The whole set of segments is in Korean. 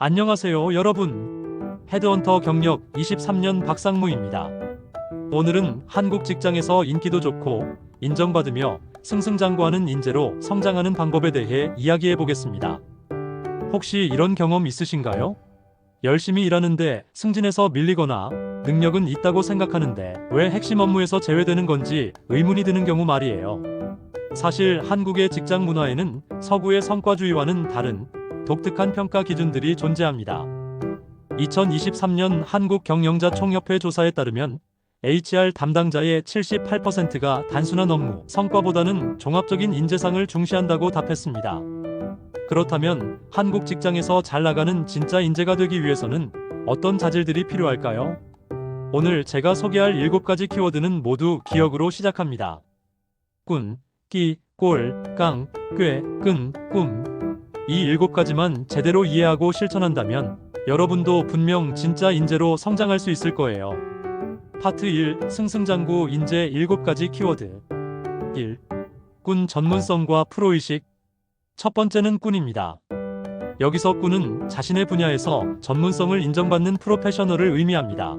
안녕하세요, 여러분. 헤드헌터 경력 23년 박상무입니다. 오늘은 한국 직장에서 인기도 좋고 인정받으며 승승장구하는 인재로 성장하는 방법에 대해 이야기해 보겠습니다. 혹시 이런 경험 있으신가요? 열심히 일하는데 승진해서 밀리거나 능력은 있다고 생각하는데 왜 핵심 업무에서 제외되는 건지 의문이 드는 경우 말이에요. 사실 한국의 직장 문화에는 서구의 성과주의와는 다른 독특한 평가 기준들이 존재합니다. 2023년 한국경영자총협회 조사에 따르면 HR 담당자의 78%가 단순한 업무, 성과보다는 종합적인 인재상을 중시한다고 답했습니다. 그렇다면 한국 직장에서 잘 나가는 진짜 인재가 되기 위해서는 어떤 자질들이 필요할까요? 오늘 제가 소개할 7가지 키워드는 모두 기억으로 시작합니다. 꾼, 끼, 꼴, 깡, 꾀, 끈, 꿈. 이 7가지만 제대로 이해하고 실천한다면 여러분도 분명 진짜 인재로 성장할 수 있을 거예요. 파트 1. 승승장구 인재 7가지 키워드. 1. 꾼 전문성과 프로의식. 첫 번째는 꾼입니다. 여기서 꾼은 자신의 분야에서 전문성을 인정받는 프로페셔널을 의미합니다.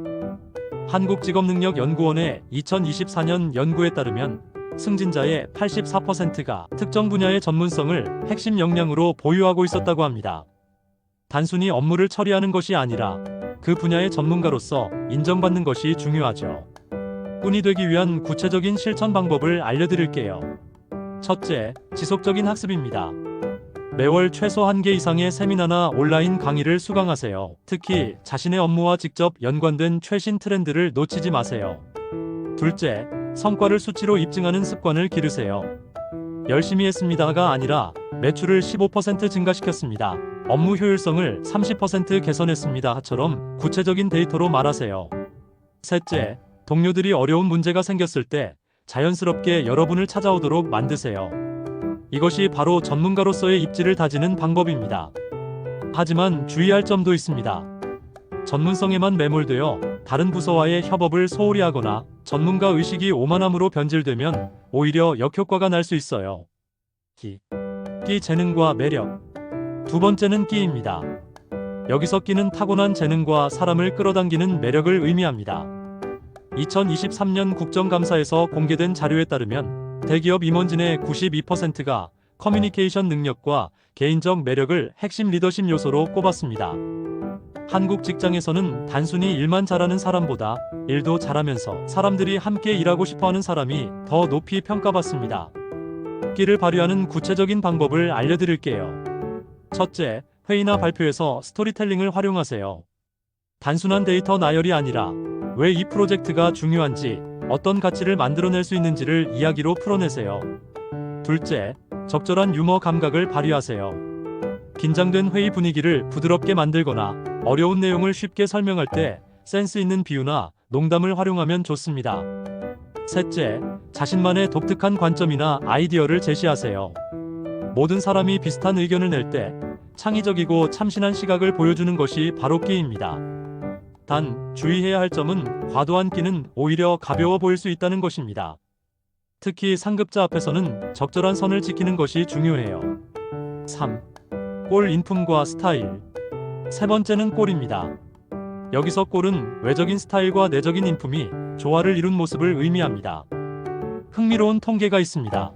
한국직업능력연구원의 2024년 연구에 따르면 승진자의 84%가 특정 분야의 전문성을 핵심 역량으로 보유하고 있었다고 합니다. 단순히 업무를 처리하는 것이 아니라 그 분야의 전문가로서 인정받는 것이 중요하죠. 꾼이 되기 위한 구체적인 실천 방법을 알려드릴게요. 첫째, 지속적인 학습입니다. 매월 최소 1개 이상의 세미나나 온라인 강의를 수강하세요. 특히 자신의 업무와 직접 연관된 최신 트렌드를 놓치지 마세요. 둘째, 성과를 수치로 입증하는 습관을 기르세요. 열심히 했습니다가 아니라 매출을 15% 증가시켰습니다. 업무 효율성을 30% 개선했습니다처럼 구체적인 데이터로 말하세요. 셋째, 동료들이 어려운 문제가 생겼을 때 자연스럽게 여러분을 찾아오도록 만드세요. 이것이 바로 전문가로서의 입지를 다지는 방법입니다. 하지만 주의할 점도 있습니다. 전문성에만 매몰되어 다른 부서와의 협업을 소홀히 하거나 전문가 의식이 오만함으로 변질되면 오히려 역효과가 날 수 있어요. 끼 재능과 매력. 두 번째는 끼입니다. 여기서 끼는 타고난 재능과 사람을 끌어당기는 매력을 의미합니다. 2023년 국정감사에서 공개된 자료에 따르면 대기업 임원진의 92%가 커뮤니케이션 능력과 개인적 매력을 핵심 리더십 요소로 꼽았습니다. 한국 직장에서는 단순히 일만 잘하는 사람보다 일도 잘하면서 사람들이 함께 일하고 싶어하는 사람이 더 높이 평가받습니다. 끼를 발휘하는 구체적인 방법을 알려드릴게요. 첫째, 회의나 발표에서 스토리텔링을 활용하세요. 단순한 데이터 나열이 아니라 왜 이 프로젝트가 중요한지, 어떤 가치를 만들어낼 수 있는지를 이야기로 풀어내세요. 둘째, 적절한 유머 감각을 발휘하세요. 긴장된 회의 분위기를 부드럽게 만들거나 어려운 내용을 쉽게 설명할 때 센스 있는 비유나 농담을 활용하면 좋습니다. 셋째, 자신만의 독특한 관점이나 아이디어를 제시하세요. 모든 사람이 비슷한 의견을 낼 때 창의적이고 참신한 시각을 보여주는 것이 바로 끼입니다. 단, 주의해야 할 점은 과도한 끼는 오히려 가벼워 보일 수 있다는 것입니다. 특히 상급자 앞에서는 적절한 선을 지키는 것이 중요해요. 3. 꼴 인품과 스타일. 세 번째는 꼴입니다. 여기서 꼴은 외적인 스타일과 내적인 인품이 조화를 이룬 모습을 의미합니다. 흥미로운 통계가 있습니다.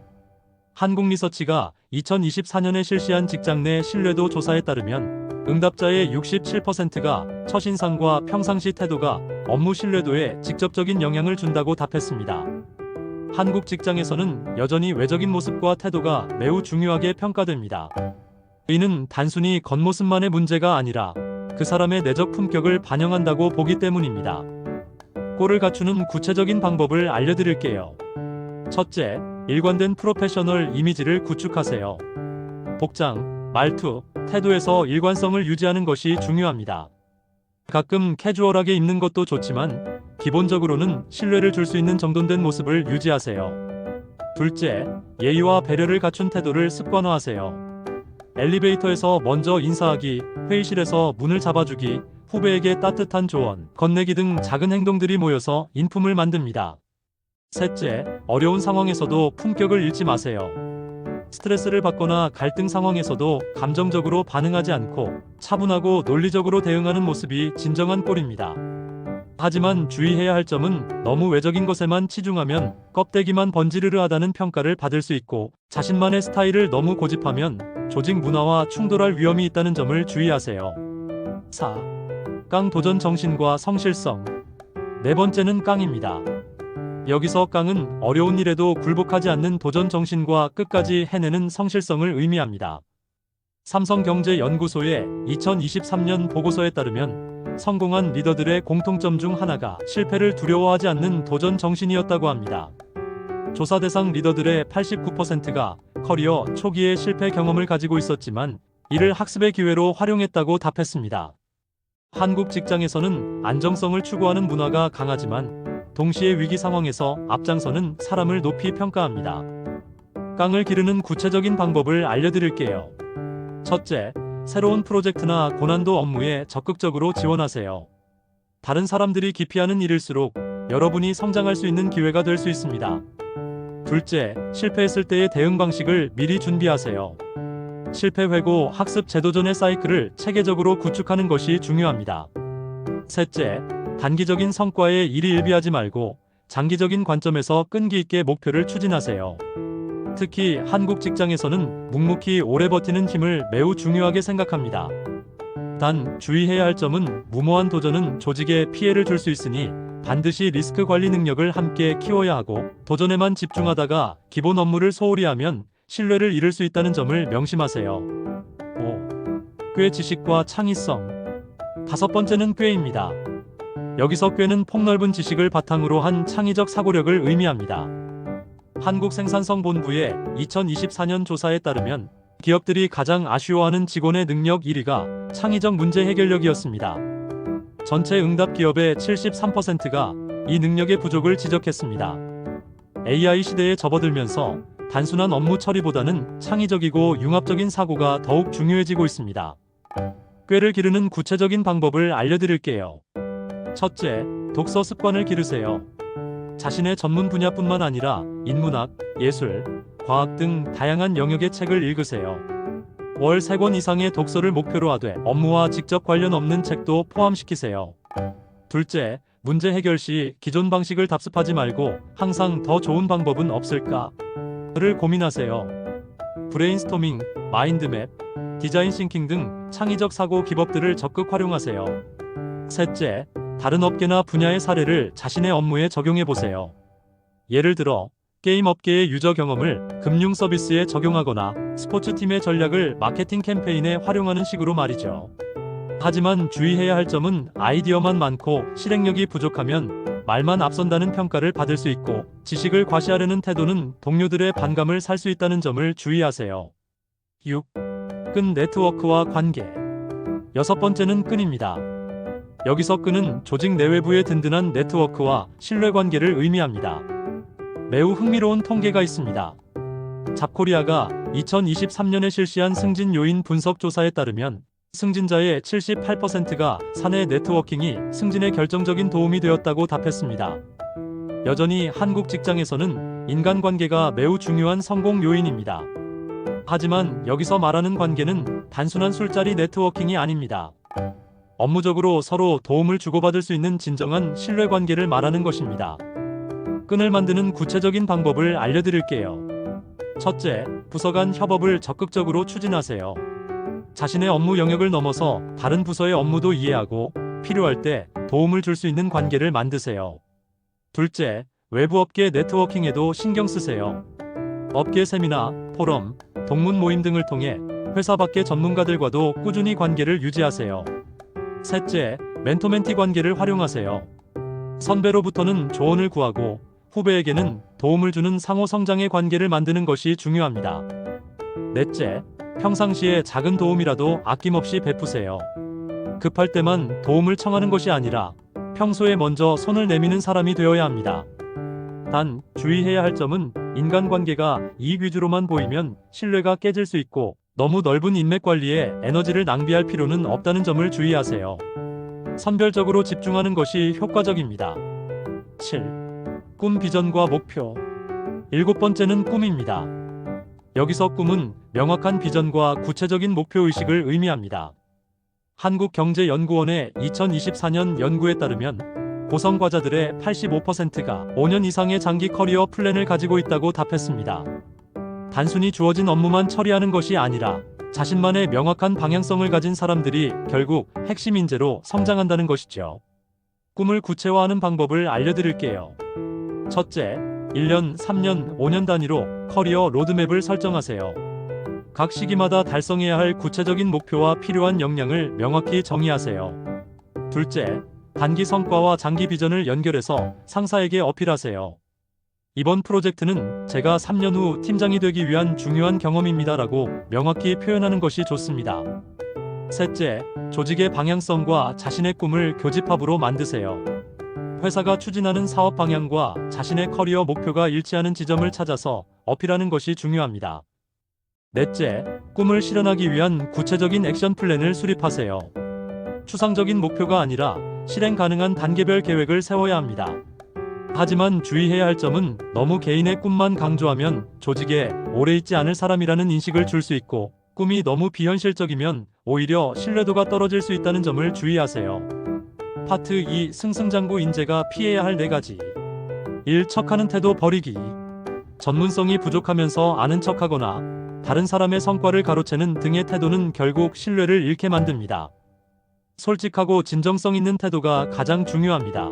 한국리서치가 2024년에 실시한 직장 내 신뢰도 조사에 따르면 응답자의 67%가 첫인상과 평상시 태도가 업무 신뢰도에 직접적인 영향을 준다고 답했습니다. 한국 직장에서는 여전히 외적인 모습과 태도가 매우 중요하게 평가됩니다. 이는 단순히 겉모습만의 문제가 아니라 그 사람의 내적 품격을 반영한다고 보기 때문입니다. 꼴을 갖추는 구체적인 방법을 알려드릴게요. 첫째, 일관된 프로페셔널 이미지를 구축하세요. 복장, 말투, 태도에서 일관성을 유지하는 것이 중요합니다. 가끔 캐주얼하게 입는 것도 좋지만 기본적으로는 신뢰를 줄 수 있는 정돈된 모습을 유지하세요. 둘째, 예의와 배려를 갖춘 태도를 습관화하세요. 엘리베이터에서 먼저 인사하기, 회의실에서 문을 잡아주기, 후배에게 따뜻한 조언, 건네기 등 작은 행동들이 모여서 인품을 만듭니다. 셋째, 어려운 상황에서도 품격을 잃지 마세요. 스트레스를 받거나 갈등 상황에서도 감정적으로 반응하지 않고 차분하고 논리적으로 대응하는 모습이 진정한 꼴입니다. 하지만 주의해야 할 점은 너무 외적인 것에만 치중하면 껍데기만 번지르르하다는 평가를 받을 수 있고, 자신만의 스타일을 너무 고집하면 조직 문화와 충돌할 위험이 있다는 점을 주의하세요. 4. 깡 도전 정신과 성실성. 네 번째는 깡입니다. 여기서 깡은 어려운 일에도 굴복하지 않는 도전 정신과 끝까지 해내는 성실성을 의미합니다. 삼성경제연구소의 2023년 보고서에 따르면 성공한 리더들의 공통점 중 하나가 실패를 두려워하지 않는 도전 정신이었다고 합니다. 조사 대상 리더들의 89%가 커리어 초기에 실패 경험을 가지고 있었지만 이를 학습의 기회로 활용했다고 답했습니다. 한국 직장에서는 안정성을 추구하는 문화가 강하지만 동시에 위기 상황에서 앞장서는 사람을 높이 평가합니다. 깡을 기르는 구체적인 방법을 알려드릴게요. 첫째, 새로운 프로젝트나 고난도 업무에 적극적으로 지원하세요. 다른 사람들이 기피하는 일일수록 여러분이 성장할 수 있는 기회가 될 수 있습니다. 둘째, 실패했을 때의 대응 방식을 미리 준비하세요. 실패 회고 학습 재도전의 사이클을 체계적으로 구축하는 것이 중요합니다. 셋째, 단기적인 성과에 일희일비하지 말고 장기적인 관점에서 끈기 있게 목표를 추진하세요. 특히 한국 직장에서는 묵묵히 오래 버티는 힘을 매우 중요하게 생각합니다. 단, 주의해야 할 점은 무모한 도전은 조직에 피해를 줄 수 있으니 반드시 리스크 관리 능력을 함께 키워야 하고, 도전에만 집중하다가 기본 업무를 소홀히 하면 신뢰를 잃을 수 있다는 점을 명심하세요. 5. 꾀 지식과 창의성. 다섯 번째는 꾀입니다. 여기서 꾀는 폭넓은 지식을 바탕으로 한 창의적 사고력을 의미합니다. 한국생산성본부의 2024년 조사에 따르면 기업들이 가장 아쉬워하는 직원의 능력 1위가 창의적 문제 해결력이었습니다. 전체 응답 기업의 73%가 이 능력의 부족을 지적했습니다. AI 시대에 접어들면서 단순한 업무 처리보다는 창의적이고 융합적인 사고가 더욱 중요해지고 있습니다. 꾀를 기르는 구체적인 방법을 알려드릴게요. 첫째, 독서 습관을 기르세요. 자신의 전문 분야뿐만 아니라 인문학, 예술, 과학 등 다양한 영역의 책을 읽으세요. 월 3권 이상의 독서를 목표로 하되 업무와 직접 관련 없는 책도 포함시키세요. 둘째, 문제 해결 시 기존 방식을 답습하지 말고 항상 더 좋은 방법은 없을까를 고민하세요. 브레인스토밍, 마인드맵, 디자인 싱킹 등 창의적 사고 기법들을 적극 활용하세요. 셋째, 다른 업계나 분야의 사례를 자신의 업무에 적용해 보세요. 예를 들어 게임 업계의 유저 경험을 금융 서비스에 적용하거나 스포츠팀의 전략을 마케팅 캠페인에 활용하는 식으로 말이죠. 하지만 주의해야 할 점은 아이디어만 많고 실행력이 부족하면 말만 앞선다는 평가를 받을 수 있고, 지식을 과시하려는 태도는 동료들의 반감을 살 수 있다는 점을 주의하세요. 6. 끈 네트워크와 관계. 여섯 번째는 끈입니다. 여기서 끈은 조직 내외부의 든든한 네트워크와 신뢰관계를 의미합니다. 매우 흥미로운 통계가 있습니다. 잡코리아가 2023년에 실시한 승진 요인 분석 조사에 따르면 승진자의 78%가 사내 네트워킹이 승진에 결정적인 도움이 되었다고 답했습니다. 여전히 한국 직장에서는 인간관계가 매우 중요한 성공 요인입니다. 하지만 여기서 말하는 관계는 단순한 술자리 네트워킹이 아닙니다. 업무적으로 서로 도움을 주고받을 수 있는 진정한 신뢰관계를 말하는 것입니다. 끈을 만드는 구체적인 방법을 알려드릴게요. 첫째, 부서 간 협업을 적극적으로 추진하세요. 자신의 업무 영역을 넘어서 다른 부서의 업무도 이해하고 필요할 때 도움을 줄 수 있는 관계를 만드세요. 둘째, 외부 업계 네트워킹에도 신경 쓰세요. 업계 세미나, 포럼, 동문 모임 등을 통해 회사 밖의 전문가들과도 꾸준히 관계를 유지하세요. 셋째, 멘토멘티 관계를 활용하세요. 선배로부터는 조언을 구하고 후배에게는 도움을 주는 상호 성장의 관계를 만드는 것이 중요합니다. 넷째, 평상시에 작은 도움이라도 아낌없이 베푸세요. 급할 때만 도움을 청하는 것이 아니라 평소에 먼저 손을 내미는 사람이 되어야 합니다. 단, 주의해야 할 점은 인간관계가 이익 위주로만 보이면 신뢰가 깨질 수 있고, 너무 넓은 인맥 관리에 에너지를 낭비할 필요는 없다는 점을 주의하세요. 선별적으로 집중하는 것이 효과적입니다. 7. 꿈 비전과 목표. 일곱 번째는 꿈입니다. 여기서 꿈은 명확한 비전과 구체적인 목표의식을 의미합니다. 한국경제연구원의 2024년 연구에 따르면 고성과자들의 85%가 5년 이상의 장기 커리어 플랜을 가지고 있다고 답했습니다. 단순히 주어진 업무만 처리하는 것이 아니라 자신만의 명확한 방향성을 가진 사람들이 결국 핵심 인재로 성장한다는 것이죠. 꿈을 구체화하는 방법을 알려드릴게요. 첫째, 1년, 3년, 5년 단위로 커리어 로드맵을 설정하세요. 각 시기마다 달성해야 할 구체적인 목표와 필요한 역량을 명확히 정의하세요. 둘째, 단기 성과와 장기 비전을 연결해서 상사에게 어필하세요. 이번 프로젝트는 제가 3년 후 팀장이 되기 위한 중요한 경험입니다라고 명확히 표현하는 것이 좋습니다. 셋째, 조직의 방향성과 자신의 꿈을 교집합으로 만드세요. 회사가 추진하는 사업 방향과 자신의 커리어 목표가 일치하는 지점을 찾아서 어필하는 것이 중요합니다. 넷째, 꿈을 실현하기 위한 구체적인 액션 플랜을 수립하세요. 추상적인 목표가 아니라 실행 가능한 단계별 계획을 세워야 합니다. 하지만 주의해야 할 점은 너무 개인의 꿈만 강조하면 조직에 오래 있지 않을 사람이라는 인식을 줄 수 있고, 꿈이 너무 비현실적이면 오히려 신뢰도가 떨어질 수 있다는 점을 주의하세요. 파트 2. 승승장구 인재가 피해야 할 4가지. 1. 척하는 태도 버리기. 전문성이 부족하면서 아는 척하거나 다른 사람의 성과를 가로채는 등의 태도는 결국 신뢰를 잃게 만듭니다. 솔직하고 진정성 있는 태도가 가장 중요합니다.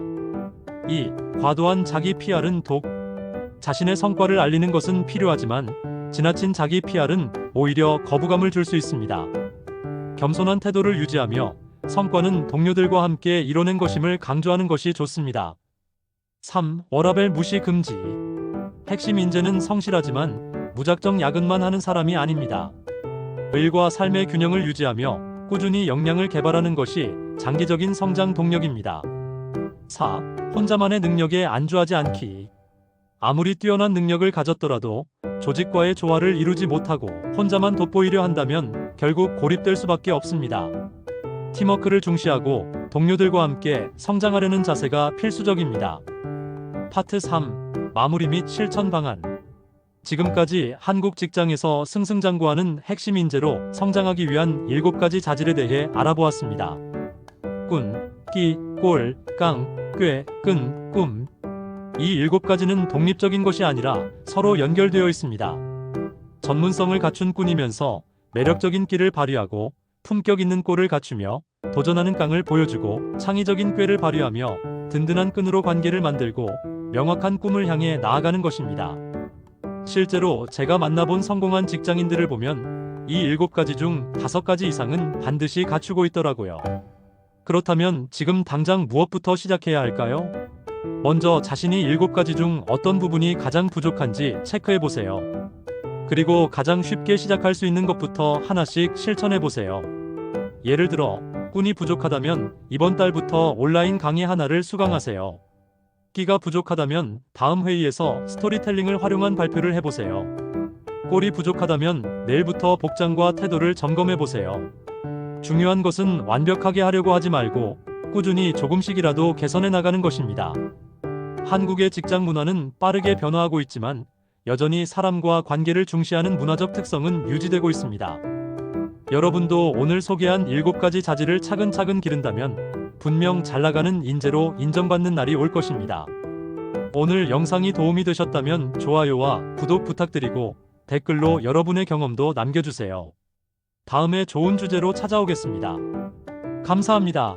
2. 과도한 자기 PR은 독. 자신의 성과를 알리는 것은 필요하지만 지나친 자기 PR은 오히려 거부감을 줄 수 있습니다. 겸손한 태도를 유지하며 성과는 동료들과 함께 이뤄낸 것임을 강조하는 것이 좋습니다. 3. 워라밸 무시 금지. 핵심 인재는 성실하지만 무작정 야근만 하는 사람이 아닙니다. 일과 삶의 균형을 유지하며 꾸준히 역량을 개발하는 것이 장기적인 성장 동력입니다. 4. 혼자만의 능력에 안주하지 않기. 아무리 뛰어난 능력을 가졌더라도 조직과의 조화를 이루지 못하고 혼자만 돋보이려 한다면 결국 고립될 수밖에 없습니다. 팀워크를 중시하고 동료들과 함께 성장하려는 자세가 필수적입니다. 파트 3. 마무리 및 실천 방안. 지금까지 한국 직장에서 승승장구하는 핵심 인재로 성장하기 위한 7가지 자질에 대해 알아보았습니다. 꾼, 끼, 꼴, 깡, 꾀, 끈, 꿈. 이 7가지는 독립적인 것이 아니라 서로 연결되어 있습니다. 전문성을 갖춘 꾼이면서 매력적인 끼를 발휘하고 품격 있는 꼴을 갖추며 도전하는 깡을 보여주고 창의적인 꾀를 발휘하며 든든한 끈으로 관계를 만들고 명확한 꿈을 향해 나아가는 것입니다. 실제로 제가 만나본 성공한 직장인들을 보면 이 7가지 중 5가지 이상은 반드시 갖추고 있더라고요. 그렇다면 지금 당장 무엇부터 시작해야 할까요? 먼저 자신이 7가지 중 어떤 부분이 가장 부족한지 체크해보세요. 그리고 가장 쉽게 시작할 수 있는 것부터 하나씩 실천해보세요. 예를 들어, 꾼이 부족하다면 이번 달부터 온라인 강의 하나를 수강하세요. 끼가 부족하다면 다음 회의에서 스토리텔링을 활용한 발표를 해보세요. 꼴이 부족하다면 내일부터 복장과 태도를 점검해보세요. 중요한 것은 완벽하게 하려고 하지 말고 꾸준히 조금씩이라도 개선해 나가는 것입니다. 한국의 직장 문화는 빠르게 변화하고 있지만 여전히 사람과 관계를 중시하는 문화적 특성은 유지되고 있습니다. 여러분도 오늘 소개한 7가지 자질을 차근차근 기른다면 분명 잘나가는 인재로 인정받는 날이 올 것입니다. 오늘 영상이 도움이 되셨다면 좋아요와 구독 부탁드리고 댓글로 여러분의 경험도 남겨주세요. 다음에 좋은 주제로 찾아오겠습니다. 감사합니다.